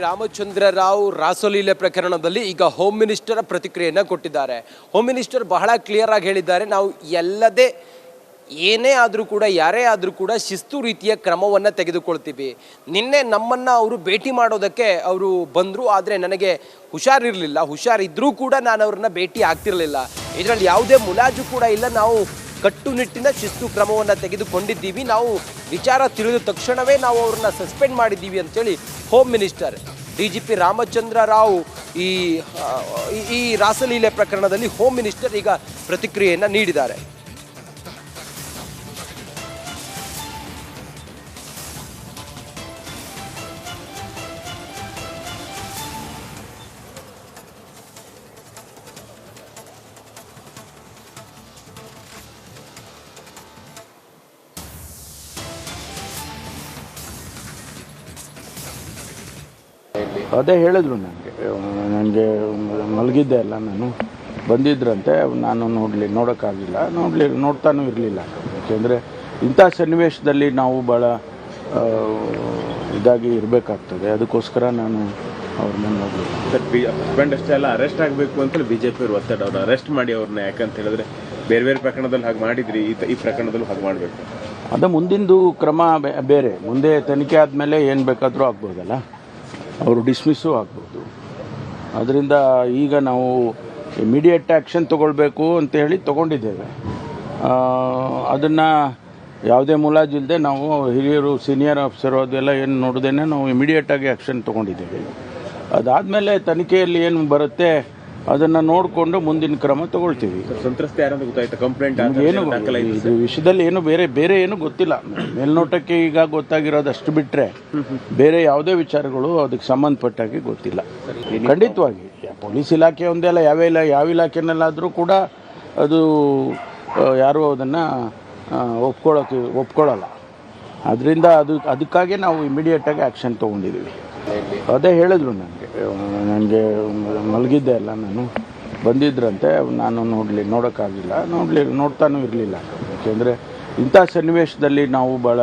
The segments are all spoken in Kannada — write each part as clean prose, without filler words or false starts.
ರಾಮಚಂದ್ರ ರಾವ್ ರಾಸೋಲೀಲೆ ಪ್ರಕರಣದಲ್ಲಿ ಈಗ ಹೋಮ್ ಮಿನಿಸ್ಟರ್ ಪ್ರತಿಕ್ರಿಯೆಯನ್ನು ಕೊಟ್ಟಿದ್ದಾರೆ. ಹೋಮ್ ಮಿನಿಸ್ಟರ್ ಬಹಳ ಕ್ಲಿಯರ್ ಆಗಿ ಹೇಳಿದ್ದಾರೆ, ನಾವು ಎಲ್ಲದೇ ಏನೇ ಆದರೂ ಕೂಡ ಯಾರೇ ಆದರೂ ಕೂಡ ಶಿಸ್ತು ರೀತಿಯ ಕ್ರಮವನ್ನು ತೆಗೆದುಕೊಳ್ತೀವಿ. ನಿನ್ನೆ ನಮ್ಮನ್ನು ಅವರು ಭೇಟಿ ಮಾಡೋದಕ್ಕೆ ಅವರು ಬಂದರು, ಆದರೆ ನನಗೆ ಹುಷಾರಿರಲಿಲ್ಲ. ಹುಷಾರಿದ್ದರೂ ಕೂಡ ನಾನು ಅವ್ರನ್ನ ಭೇಟಿ ಆಗ್ತಿರಲಿಲ್ಲ. ಇದರಲ್ಲಿ ಯಾವುದೇ ಮುಲಾಜು ಕೂಡ ಇಲ್ಲ. ನಾವು ಕಟ್ಟುನಿಟ್ಟಿನ ಶಿಸ್ತು ಕ್ರಮವನ್ನು ತೆಗೆದುಕೊಂಡಿದ್ದೀವಿ. ನಾವು ವಿಚಾರ ತಿಳಿದ ತಕ್ಷಣವೇ ನಾವು ಅವ್ರನ್ನ ಸಸ್ಪೆಂಡ್ ಮಾಡಿದ್ದೀವಿ ಅಂತೇಳಿ home minister DGP Ramachandra Rao ಈ ರಾಸಲೀಲೆ ಪ್ರಕರಣದಲ್ಲಿ ಹೋಮ್ ಮಿನಿಸ್ಟರ್ ಈಗ ಪ್ರತಿಕ್ರಿಯೆಯನ್ನು ನೀಡಿದ್ದಾರೆ. ಅದೇ ಹೇಳಿದ್ರು ನನಗೆ ಮಲಗಿದ್ದೆ ಅಲ್ಲ, ನಾನು ಬಂದಿದ್ರಂತೆ. ನಾನು ನೋಡೋಕ್ಕಾಗಿಲ್ಲ, ನೋಡ್ತಾನೂ ಇರಲಿಲ್ಲ. ಯಾಕೆಂದರೆ ಇಂಥ ಸನ್ನಿವೇಶದಲ್ಲಿ ನಾವು ಭಾಳ ಇದಾಗಿ ಇರಬೇಕಾಗ್ತದೆ. ಅದಕ್ಕೋಸ್ಕರ ನಾನು ಅವ್ರನ್ನ ನೋಡಲಿಲ್ಲ. ಹಸ್ಬೆಂಡ್ ಅಷ್ಟೇ ಅಲ್ಲ, ಅರೆಸ್ಟ್ ಆಗಬೇಕು ಅಂತೇಳಿ BJP ಅವರು ಒತ್ತಡ, ಅವ್ರು ಅರೆಸ್ಟ್ ಮಾಡಿ ಅವ್ರನ್ನ. ಯಾಕಂತ ಹೇಳಿದ್ರೆ ಬೇರೆ ಬೇರೆ ಪ್ರಕರಣದಲ್ಲಿ ಹಾಗೆ ಮಾಡಿದ್ರಿ, ಈ ಪ್ರಕರಣದಲ್ಲೂ ಹಾಗೆ ಮಾಡಬೇಕು. ಅದು ಮುಂದಿಂದು ಕ್ರಮ ಬೇರೆ. ಮುಂದೆ ತನಿಖೆ ಆದಮೇಲೆ ಏನು ಬೇಕಾದರೂ ಆಗ್ಬೋದಲ್ಲ, ಅವರು ಡಿಸ್ಮಿಸ್ಸು ಆಗ್ಬೋದು. ಅದರಿಂದ ಈಗ ನಾವು ಇಮಿಡಿಯೇಟ್ ಆ್ಯಕ್ಷನ್ ತೊಗೊಳ್ಬೇಕು ಅಂತ ಹೇಳಿ ತೊಗೊಂಡಿದ್ದೇವೆ. ಅದನ್ನು ಯಾವುದೇ ಮುಲಾಜಿಲ್ಲದೆ ನಾವು ಹಿರಿಯರು, ಸೀನಿಯರ್ ಆಫೀಸರು ಅದೆಲ್ಲ ಏನು ನೋಡ್ದೇನೆ ನಾವು ಇಮಿಡಿಯೇಟಾಗಿ ಆ್ಯಕ್ಷನ್ ತೊಗೊಂಡಿದ್ದೇವೆ. ಅದಾದಮೇಲೆ ತನಿಖೆಯಲ್ಲಿ ಏನು ಬರುತ್ತೆ ಅದನ್ನು ನೋಡಿಕೊಂಡು ಮುಂದಿನ ಕ್ರಮ ತಗೊಳ್ತೀವಿ. ಸಂತ್ರಸ್ತೆ ಯಾರಂತ ಗೊತ್ತಾಯ್ತು? ಕಂಪ್ಲೇಂಟ್ ಏನು ಇದು ವಿಷಯದಲ್ಲಿ ಏನು ಬೇರೆ ಏನು ಗೊತ್ತಿಲ್ಲ. ಮೇಲ್ನೋಟಕ್ಕೆ ಈಗ ಗೊತ್ತಾಗಿರೋದು ಅಷ್ಟು ಬಿಟ್ಟರೆ ಬೇರೆ ಯಾವುದೇ ವಿಚಾರಗಳು ಅದಕ್ಕೆ ಸಂಬಂಧಪಟ್ಟಾಗಿ ಗೊತ್ತಿಲ್ಲ. ಖಂಡಿತವಾಗಿ ಪೊಲೀಸ್ ಇಲಾಖೆ ಒಂದೇ ಅಲ್ಲ, ಯಾವ ಇಲಾಖೆನಲ್ಲಾದರೂ ಕೂಡ ಅದು ಯಾರೂ ಅದನ್ನು ಒಪ್ಕೊಳ್ಳಲ್ಲ. ಅದರಿಂದ ಅದಕ್ಕಾಗಿ ನಾವು ಇಮಿಡಿಯೇಟಾಗಿ ಆ್ಯಕ್ಷನ್ ತೊಗೊಂಡಿದ್ದೀವಿ. ಅದೇ ಹೇಳಿದ್ರು ನನಗೆ ಮಲಗಿದ್ದೆ ಅಲ್ಲ, ನಾನು ಬಂದಿದ್ರಂತೆ. ನಾನು ನೋಡೋಕ್ಕಾಗಿಲ್ಲ, ನೋಡ್ತಾನೂ ಇರಲಿಲ್ಲ. ಯಾಕೆಂದರೆ ಇಂಥ ಸನ್ನಿವೇಶದಲ್ಲಿ ನಾವು ಭಾಳ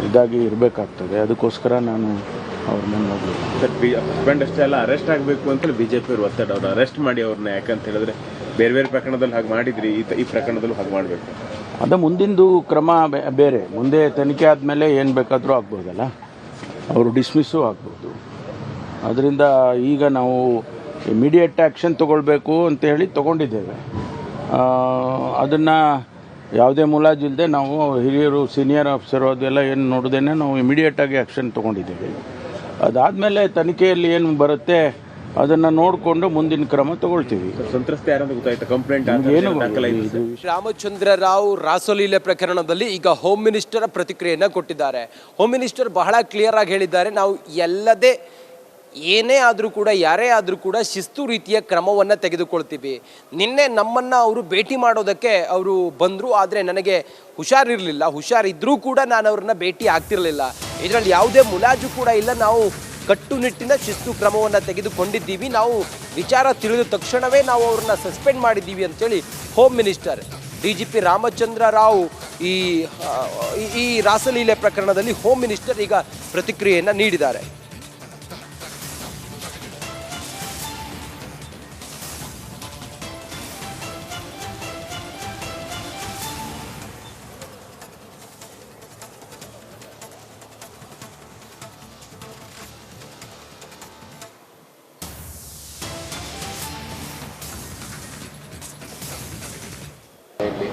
ಇದಾಗಿ ಇರಬೇಕಾಗ್ತದೆ. ಅದಕ್ಕೋಸ್ಕರ ನಾನು ಅವ್ರನ್ನ ನೋಡಲಿಲ್ಲ. ಹಸ್ಬೆಂಡ್ ಅಷ್ಟೇ ಅಲ್ಲ, ಅರೆಸ್ಟ್ ಆಗಬೇಕು ಅಂತೇಳಿ BJP ಅವರು ಒತ್ತಡ, ಅವ್ರು ಅರೆಸ್ಟ್ ಮಾಡಿ ಅವ್ರನ್ನ. ಯಾಕಂತ ಹೇಳಿದ್ರೆ ಬೇರೆ ಬೇರೆ ಪ್ರಕರಣದಲ್ಲಿ ಹಾಗೆ ಮಾಡಿದ್ರಿ, ಈ ಪ್ರಕರಣದಲ್ಲೂ ಹಾಗೆ ಮಾಡಬೇಕು. ಅದು ಮುಂದಿಂದು ಕ್ರಮ ಬೇರೆ. ಮುಂದೆ ತನಿಖೆ ಆದಮೇಲೆ ಏನು ಬೇಕಾದರೂ ಆಗ್ಬೋದಲ್ಲ, ಅವರು ಡಿಸ್ಮಿಸ್ಸು ಆಗ್ಬೋದು. ಅದರಿಂದ ಈಗ ನಾವು ಇಮಿಡಿಯೇಟ್ ಆ್ಯಕ್ಷನ್ ತೊಗೊಳ್ಬೇಕು ಅಂತ ಹೇಳಿ ತೊಗೊಂಡಿದ್ದೇವೆ. ಅದನ್ನು ಯಾವುದೇ ಮುಲಾಜಿಲ್ಲದೆ ನಾವು ಹಿರಿಯರು, ಸೀನಿಯರ್ ಆಫೀಸರು ಅದೆಲ್ಲ ಏನು ನೋಡ್ದೇನೆ ನಾವು ಇಮಿಡಿಯೇಟಾಗಿ ಆ್ಯಕ್ಷನ್ ತೊಗೊಂಡಿದ್ದೇವೆ. ಅದಾದಮೇಲೆ ತನಿಖೆಯಲ್ಲಿ ಏನು ಬರುತ್ತೆ ಅದನ್ನು ನೋಡಿಕೊಂಡು ಮುಂದಿನ ಕ್ರಮ ತಗೊಳ್ತೀವಿ. ಸಂತ್ರಸ್ತೆ ಯಾರಂತ ಗೊತ್ತಾಯ್ತು? ಕಂಪ್ಲೇಂಟ್ ಏನು ರಾಮಚಂದ್ರ ರಾವ್ ರಾಸೋಲೀಲೆ ಪ್ರಕರಣದಲ್ಲಿ ಈಗ ಹೋಮ್ ಮಿನಿಸ್ಟರ್ ಪ್ರತಿಕ್ರಿಯೆಯನ್ನು ಕೊಟ್ಟಿದ್ದಾರೆ. ಹೋಮ್ ಮಿನಿಸ್ಟರ್ ಬಹಳ ಕ್ಲಿಯರ್ ಆಗಿ ಹೇಳಿದ್ದಾರೆ, ನಾವು ಎಲ್ಲದೇ ಏನೇ ಆದರೂ ಕೂಡ ಯಾರೇ ಆದರೂ ಕೂಡ ಶಿಸ್ತು ರೀತಿಯ ಕ್ರಮವನ್ನು ತೆಗೆದುಕೊಳ್ತೀವಿ. ನಿನ್ನೆ ನಮ್ಮನ್ನು ಅವರು ಭೇಟಿ ಮಾಡೋದಕ್ಕೆ ಅವರು ಬಂದರು, ಆದರೆ ನನಗೆ ಹುಷಾರಿರಲಿಲ್ಲ. ಹುಷಾರಿದ್ದರೂ ಕೂಡ ನಾನು ಅವ್ರನ್ನ ಭೇಟಿ ಆಗ್ತಿರಲಿಲ್ಲ. ಇದರಲ್ಲಿ ಯಾವುದೇ ಮುಲಾಜು ಕೂಡ ಇಲ್ಲ. ನಾವು ಕಟ್ಟುನಿಟ್ಟಿನ ಶಿಸ್ತು ಕ್ರಮವನ್ನು ತೆಗೆದುಕೊಂಡಿದ್ದೀವಿ. ನಾವು ವಿಚಾರ ತಿಳಿದ ತಕ್ಷಣವೇ ನಾವು ಅವ್ರನ್ನ ಸಸ್ಪೆಂಡ್ ಮಾಡಿದ್ದೀವಿ ಅಂತೇಳಿ home minister DGP Ramachandra Rao ಈ ರಾಸಲೀಲೆ ಪ್ರಕರಣದಲ್ಲಿ ಹೋಮ್ ಮಿನಿಸ್ಟರ್ ಈಗ ಪ್ರತಿಕ್ರಿಯೆಯನ್ನು ನೀಡಿದ್ದಾರೆ.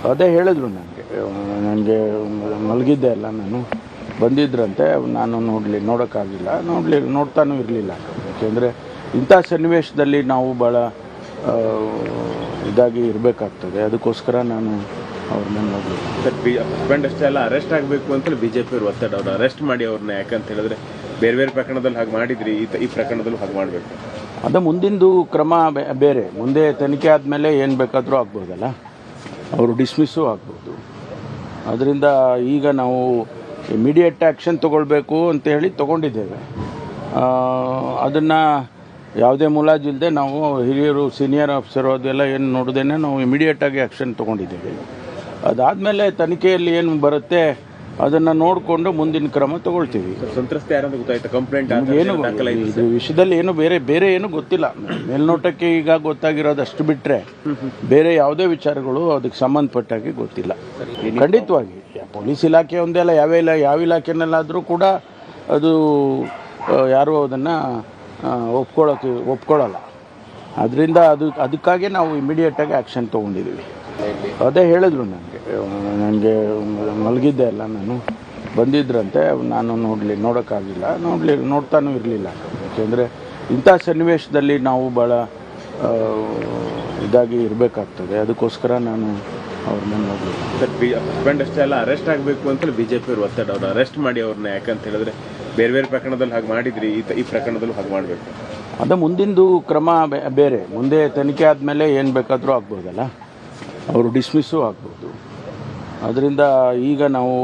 ಅದೇ ಹೇಳಿದ್ರು ನನಗೆ ಮಲಗಿದ್ದೆ ಅಲ್ಲ, ನಾನು ಬಂದಿದ್ರಂತೆ. ನಾನು ನೋಡೋಕ್ಕಾಗಿಲ್ಲ, ನೋಡ್ತಾನೂ ಇರಲಿಲ್ಲ. ಯಾಕೆಂದರೆ ಇಂಥ ಸನ್ನಿವೇಶದಲ್ಲಿ ನಾವು ಭಾಳ ಇದಾಗಿ ಇರಬೇಕಾಗ್ತದೆ. ಅದಕ್ಕೋಸ್ಕರ ನಾನು ಅವ್ರನ್ನ ನೋಡಲಿಲ್ಲ. ಹಸ್ಬೆಂಡ್ ಅಷ್ಟೇ ಅಲ್ಲ, ಅರೆಸ್ಟ್ ಆಗಬೇಕು ಅಂತೇಳಿ BJP ಅವರು ಒತ್ತಡ, ಅವ್ರು ಅರೆಸ್ಟ್ ಮಾಡಿ ಅವ್ರನ್ನ. ಯಾಕಂತ ಹೇಳಿದ್ರೆ ಬೇರೆ ಬೇರೆ ಪ್ರಕರಣದಲ್ಲಿ ಹಾಗೆ ಮಾಡಿದ್ರಿ, ಈ ಪ್ರಕರಣದಲ್ಲೂ ಹಾಗೆ ಮಾಡಬೇಕು. ಅದು ಮುಂದಿಂದು ಕ್ರಮ ಬೇರೆ. ಮುಂದೆ ತನಿಖೆ ಆದಮೇಲೆ ಏನು ಬೇಕಾದರೂ ಆಗ್ಬೋದಲ್ಲ, ಅವರು ಡಿಸ್ಮಿಸ್ಸು ಆಗ್ಬೋದು. ಅದರಿಂದ ಈಗ ನಾವು ಇಮಿಡಿಯೇಟ್ ಆ್ಯಕ್ಷನ್ ತೊಗೊಳ್ಬೇಕು ಅಂತ ಹೇಳಿ ತೊಗೊಂಡಿದ್ದೇವೆ. ಅದನ್ನು ಯಾವುದೇ ಮುಲಾಜಿಲ್ಲದೆ ನಾವು ಹಿರಿಯರು, ಸೀನಿಯರ್ ಆಫೀಸರು ಅದೆಲ್ಲ ಏನು ನೋಡ್ದೇನೆ ನಾವು ಇಮಿಡಿಯೇಟಾಗಿ ಆ್ಯಕ್ಷನ್ ತೊಗೊಂಡಿದ್ದೇವೆ. ಅದಾದಮೇಲೆ ತನಿಖೆಯಲ್ಲಿ ಏನು ಬರುತ್ತೆ ಅದನ್ನು ನೋಡಿಕೊಂಡು ಮುಂದಿನ ಕ್ರಮ ತಗೊಳ್ತೀವಿ. ಸಂತ್ರಸ್ತೆ ಯಾರಂತ ಗೊತ್ತಾಯ್ತಾ? ಕಂಪ್ಲೇಂಟ್ ಏನು ಇದು ವಿಷಯದಲ್ಲಿ ಏನು ಬೇರೆ ಏನು ಗೊತ್ತಿಲ್ಲ. ಮೇಲ್ನೋಟಕ್ಕೆ ಈಗ ಗೊತ್ತಾಗಿರೋದು ಅಷ್ಟು ಬಿಟ್ಟರೆ ಬೇರೆ ಯಾವುದೇ ವಿಚಾರಗಳು ಅದಕ್ಕೆ ಸಂಬಂಧಪಟ್ಟಾಗಿ ಗೊತ್ತಿಲ್ಲ. ಖಂಡಿತವಾಗಿ ಪೊಲೀಸ್ ಇಲಾಖೆ ಒಂದೇ ಅಲ್ಲ, ಯಾವ ಇಲಾಖೆನಲ್ಲಾದರೂ ಕೂಡ ಅದು ಯಾರೂ ಅದನ್ನು ಒಪ್ಕೊಳ್ಳಲ್ಲ. ಅದರಿಂದ ಅದಕ್ಕಾಗಿ ನಾವು ಇಮಿಡಿಯೇಟಾಗಿ ಆ್ಯಕ್ಷನ್ ತೊಗೊಂಡಿದ್ದೀವಿ. ಅದೇ ಹೇಳಿದ್ರು ನನಗೆ ಮಲಗಿದ್ದೆ ಅಲ್ಲ, ನಾನು ಬಂದಿದ್ರಂತೆ, ನಾನು ನೋಡೋಕ್ಕಾಗಿಲ್ಲ, ನೋಡ್ತಾನೂ ಇರಲಿಲ್ಲ. ಯಾಕೆಂದರೆ ಇಂಥ ಸನ್ನಿವೇಶದಲ್ಲಿ ನಾವು ಭಾಳ ಇದಾಗಿ ಇರಬೇಕಾಗ್ತದೆ. ಅದಕ್ಕೋಸ್ಕರ ನಾನು ಅವ್ರ ಮೇಲೆ ನೋಡಲಿಲ್ಲ. ಹಸ್ಬೆಂಡ್ ಅಷ್ಟೇ ಅಲ್ಲ, ಅರೆಸ್ಟ್ ಆಗಬೇಕು ಅಂತಲೇ ಬಿಜೆಪಿ ಅವರು ಒತ್ತಡ. ಅವ್ರು ಅರೆಸ್ಟ್ ಮಾಡಿ ಅವ್ರನ್ನ, ಯಾಕಂತ ಹೇಳಿದ್ರೆ ಬೇರೆ ಪ್ರಕರಣದಲ್ಲಿ ಹಾಗೆ ಮಾಡಿದ್ರಿ, ಈ ಪ್ರಕರಣದಲ್ಲೂ ಹಾಗೆ ಮಾಡಬೇಕು. ಅದು ಮುಂದಿಂದು ಕ್ರಮ ಬೇರೆ. ಮುಂದೆ ತನಿಖೆ ಆದಮೇಲೆ ಏನು ಬೇಕಾದರೂ ಆಗ್ಬೋದಲ್ಲ, ಅವರು ಡಿಸ್ಮಿಸ್ಸು ಆಗ್ಬೋದು. ಅದರಿಂದ ಈಗ ನಾವು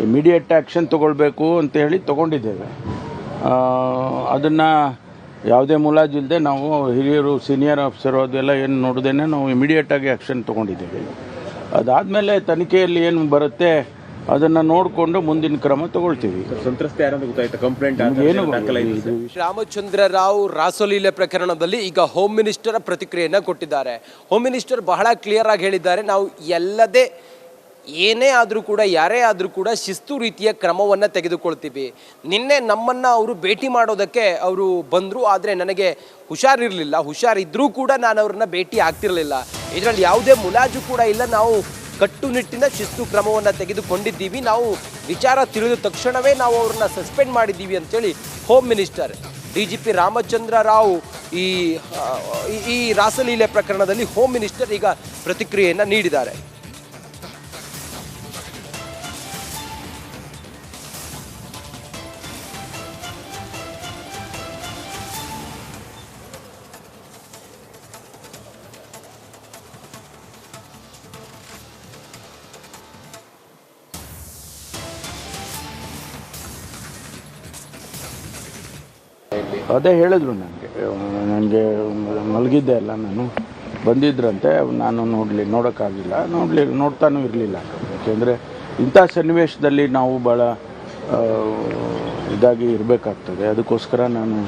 ಇಮಿಡಿಯೇಟ್ ಆ್ಯಕ್ಷನ್ ತೊಗೊಳ್ಬೇಕು ಅಂತ ಹೇಳಿ ತೊಗೊಂಡಿದ್ದೇವೆ. ಅದನ್ನು ಯಾವುದೇ ಮುಲಾಜಿಲ್ಲದೆ ನಾವು ಹಿರಿಯರು, ಸೀನಿಯರ್ ಆಫೀಸರು ಅದೆಲ್ಲ ಏನು ನೋಡ್ದೇನೆ ನಾವು ಇಮಿಡಿಯೇಟಾಗಿ ಆ್ಯಕ್ಷನ್ ತೊಗೊಂಡಿದ್ದೇವೆ. ಅದಾದಮೇಲೆ ತನಿಖೆಯಲ್ಲಿ ಏನು ಬರುತ್ತೆ ಅದನ್ನು ನೋಡಿಕೊಂಡು ಮುಂದಿನ ಕ್ರಮ ತಗೊಳ್ತೀವಿ. ಸಂತ್ರಸ್ತೆ ಯಾರಂತ ಗೊತ್ತಾಯ್ತಾ? ಕಂಪ್ಲೇಂಟ್ ಏನು ರಾಮಚಂದ್ರ ರಾವ್ ರಾಸೋಲೀಲೆ ಪ್ರಕರಣದಲ್ಲಿ ಈಗ ಹೋಮ್ ಮಿನಿಸ್ಟರ್ ಪ್ರತಿಕ್ರಿಯೆಯನ್ನು ಕೊಟ್ಟಿದ್ದಾರೆ. ಹೋಮ್ ಮಿನಿಸ್ಟರ್ ಬಹಳ ಕ್ಲಿಯರ್ ಆಗಿ ಹೇಳಿದ್ದಾರೆ, ನಾವು ಏನೇ ಆದರೂ ಕೂಡ, ಯಾರೇ ಆದರೂ ಕೂಡ ಶಿಸ್ತು ರೀತಿಯ ಕ್ರಮವನ್ನು ತೆಗೆದುಕೊಳ್ತೀವಿ. ನಿನ್ನೆ ನಮ್ಮನ್ನು ಅವರು ಭೇಟಿ ಮಾಡೋದಕ್ಕೆ ಅವರು ಬಂದರು, ಆದರೆ ನನಗೆ ಹುಷಾರಿರಲಿಲ್ಲ. ಹುಷಾರಿದ್ದರೂ ಕೂಡ ನಾನು ಅವ್ರನ್ನ ಭೇಟಿ ಆಗ್ತಿರಲಿಲ್ಲ. ಇದರಲ್ಲಿ ಯಾವುದೇ ಮುಲಾಜು ಕೂಡ ಇಲ್ಲ. ನಾವು ಕಟ್ಟುನಿಟ್ಟಿನ ಶಿಸ್ತು ಕ್ರಮವನ್ನು ತೆಗೆದುಕೊಂಡಿದ್ದೀವಿ. ನಾವು ವಿಚಾರ ತಿಳಿದ ತಕ್ಷಣವೇ ನಾವು ಅವ್ರನ್ನ ಸಸ್ಪೆಂಡ್ ಮಾಡಿದ್ದೀವಿ ಅಂತೇಳಿ home minister DGP Ramachandra Rao ಈ ರಾಸಲೀಲೆ ಪ್ರಕರಣದಲ್ಲಿ ಹೋಮ್ ಮಿನಿಸ್ಟರ್ ಈಗ ಪ್ರತಿಕ್ರಿಯೆಯನ್ನು ನೀಡಿದ್ದಾರೆ. ಅದೇ ಹೇಳಿದ್ರು ನನಗೆ ಮಲಗಿದ್ದೆ ಅಲ್ಲ, ನಾನು ಬಂದಿದ್ರಂತೆ, ನಾನು ನೋಡೋಕ್ಕಾಗಿಲ್ಲ, ನೋಡ್ತಾನೂ ಇರಲಿಲ್ಲ. ಯಾಕೆಂದರೆ ಇಂಥ ಸನ್ನಿವೇಶದಲ್ಲಿ ನಾವು ಭಾಳ ಇದಾಗಿ ಇರಬೇಕಾಗ್ತದೆ. ಅದಕ್ಕೋಸ್ಕರ ನಾನು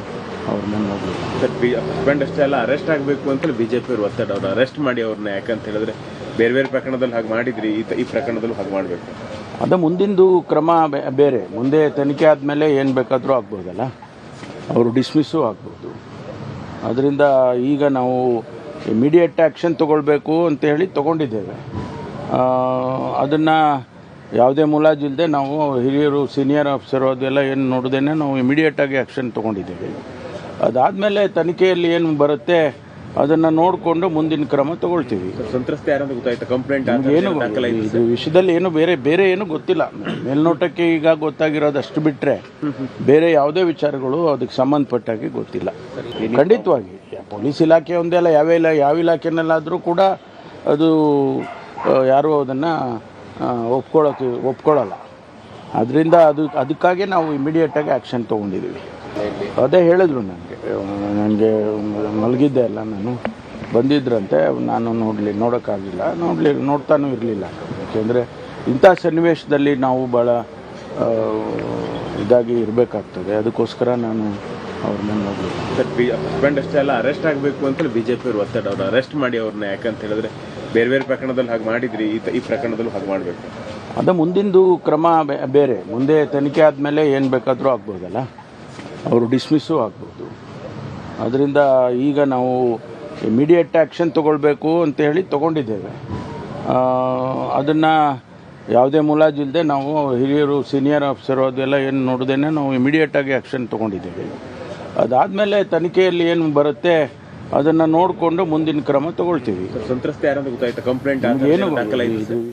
ಅವ್ರ ಮೇಲೆ ನೋಡಲಿಲ್ಲ. ಹಸ್ಬೆಂಡ್ ಅಷ್ಟೇ ಅಲ್ಲ, ಅರೆಸ್ಟ್ ಆಗಬೇಕು ಅಂತಲೇ ಬಿಜೆಪಿ ಅವರು ಒತ್ತಡ. ಅವ್ರು ಅರೆಸ್ಟ್ ಮಾಡಿ ಅವ್ರನ್ನ, ಯಾಕಂತ ಹೇಳಿದ್ರೆ ಬೇರೆ ಪ್ರಕರಣದಲ್ಲಿ ಹಾಗೆ ಮಾಡಿದ್ರಿ, ಈ ಪ್ರಕರಣದಲ್ಲೂ ಹಾಗೆ ಮಾಡಬೇಕು. ಅದು ಮುಂದಿಂದು ಕ್ರಮ ಬೇರೆ. ಮುಂದೆ ತನಿಖೆ ಆದಮೇಲೆ ಏನು ಬೇಕಾದರೂ ಆಗ್ಬೋದಲ್ಲ, ಅವರು ಡಿಸ್ಮಿಸ್ಸು ಆಗ್ಬೋದು. ಅದರಿಂದ ಈಗ ನಾವು ಇಮಿಡಿಯೇಟ್ ಆ್ಯಕ್ಷನ್ ತೊಗೊಳ್ಬೇಕು ಅಂತ ಹೇಳಿ ತೊಗೊಂಡಿದ್ದೇವೆ. ಅದನ್ನು ಯಾವುದೇ ಮುಲಾಜಿಲ್ಲದೆ ನಾವು ಹಿರಿಯರು, ಸೀನಿಯರ್ ಆಫೀಸರು ಅದೆಲ್ಲ ಏನು ನೋಡ್ದೇನೆ ನಾವು ಇಮಿಡಿಯೇಟಾಗಿ ಆ್ಯಕ್ಷನ್ ತೊಗೊಂಡಿದ್ದೇವೆ. ಅದಾದಮೇಲೆ ತನಿಖೆಯಲ್ಲಿ ಏನು ಬರುತ್ತೆ ಅದನ್ನು ನೋಡಿಕೊಂಡು ಮುಂದಿನ ಕ್ರಮ ತಗೊಳ್ತೀವಿ. ಸಂತ್ರಸ್ತೆ ಯಾರಂತ ಗೊತ್ತಾಯ್ತಾ? ಕಂಪ್ಲೇಂಟ್ ಏನು ಇದು ವಿಷಯದಲ್ಲಿ ಏನು ಬೇರೆ ಏನು ಗೊತ್ತಿಲ್ಲ. ಮೇಲ್ನೋಟಕ್ಕೆ ಈಗ ಗೊತ್ತಾಗಿರೋದು ಅಷ್ಟು ಬಿಟ್ಟರೆ ಬೇರೆ ಯಾವುದೇ ವಿಚಾರಗಳು ಅದಕ್ಕೆ ಸಂಬಂಧಪಟ್ಟಾಗಿ ಗೊತ್ತಿಲ್ಲ. ಖಂಡಿತವಾಗಿ ಪೊಲೀಸ್ ಇಲಾಖೆ ಒಂದೇ ಅಲ್ಲ, ಯಾವ ಇಲಾಖೆನಲ್ಲಾದರೂ ಕೂಡ ಅದು ಯಾರೂ ಅದನ್ನು ಒಪ್ಕೊಳ್ಳಲ್ಲ. ಅದರಿಂದ ಅದಕ್ಕಾಗಿ ನಾವು ಇಮಿಡಿಯೇಟಾಗಿ ಆ್ಯಕ್ಷನ್ ತೊಗೊಂಡಿದ್ದೀವಿ. ಅದೇ ಹೇಳಿದ್ರು ನನಗೆ ಮಲಗಿದ್ದೆ ಅಲ್ಲ, ನಾನು ಬಂದಿದ್ರಂತೆ, ನಾನು ನೋಡೋಕ್ಕಾಗಿಲ್ಲ, ನೋಡ್ತಾನೂ ಇರಲಿಲ್ಲ. ಯಾಕೆಂದರೆ ಇಂಥ ಸನ್ನಿವೇಶದಲ್ಲಿ ನಾವು ಭಾಳ ಇದಾಗಿ ಇರಬೇಕಾಗ್ತದೆ. ಅದಕ್ಕೋಸ್ಕರ ನಾನು ಅವ್ರ ಮೇಲೆ ನೋಡಲಿಲ್ಲ. ಹಸ್ಬೆಂಡ್ ಅಷ್ಟೇ ಅಲ್ಲ, ಅರೆಸ್ಟ್ ಆಗಬೇಕು ಅಂತಲೇ ಬಿಜೆಪಿ ಅವರು ಒತ್ತಡ. ಅವ್ರು ಅರೆಸ್ಟ್ ಮಾಡಿ ಅವ್ರನ್ನ, ಯಾಕಂತ ಹೇಳಿದ್ರೆ ಬೇರೆ ಪ್ರಕರಣದಲ್ಲಿ ಹಾಗೆ ಮಾಡಿದ್ರಿ, ಈ ಪ್ರಕರಣದಲ್ಲೂ ಹಾಗೆ ಮಾಡಬೇಕು. ಅದು ಮುಂದಿಂದು ಕ್ರಮ ಬೇರೆ. ಮುಂದೆ ತನಿಖೆ ಆದಮೇಲೆ ಏನು ಬೇಕಾದರೂ ಆಗ್ಬೋದಲ್ಲ, ಅವರು ಡಿಸ್ಮಿಸ್ಸು ಆಗ್ಬೋದು. ಅದರಿಂದ ಈಗ ನಾವು ಇಮಿಡಿಯೇಟ್ ಆ್ಯಕ್ಷನ್ ತೊಗೊಳ್ಬೇಕು ಅಂತ ಹೇಳಿ ತೊಗೊಂಡಿದ್ದೇವೆ. ಅದನ್ನು ಯಾವುದೇ ಮುಲಾಜಿಲ್ಲದೆ ನಾವು ಹಿರಿಯರು, ಸೀನಿಯರ್ ಆಫೀಸರು ಅದೆಲ್ಲ ಏನು ನೋಡ್ದೇನೆ ನಾವು ಇಮಿಡಿಯೇಟಾಗಿ ಆ್ಯಕ್ಷನ್ ತೊಗೊಂಡಿದ್ದೇವೆ. ಅದಾದಮೇಲೆ ತನಿಖೆಯಲ್ಲಿ ಏನು ಬರುತ್ತೆ ಅದನ್ನು ನೋಡಿಕೊಂಡು ಮುಂದಿನ ಕ್ರಮ ತಗೊಳ್ತೀವಿ. ಸಂತ್ರಸ್ತೆ ಯಾರಂತ ಗೊತ್ತಾಯ್ತಾ? ಕಂಪ್ಲೇಂಟ್ ಏನು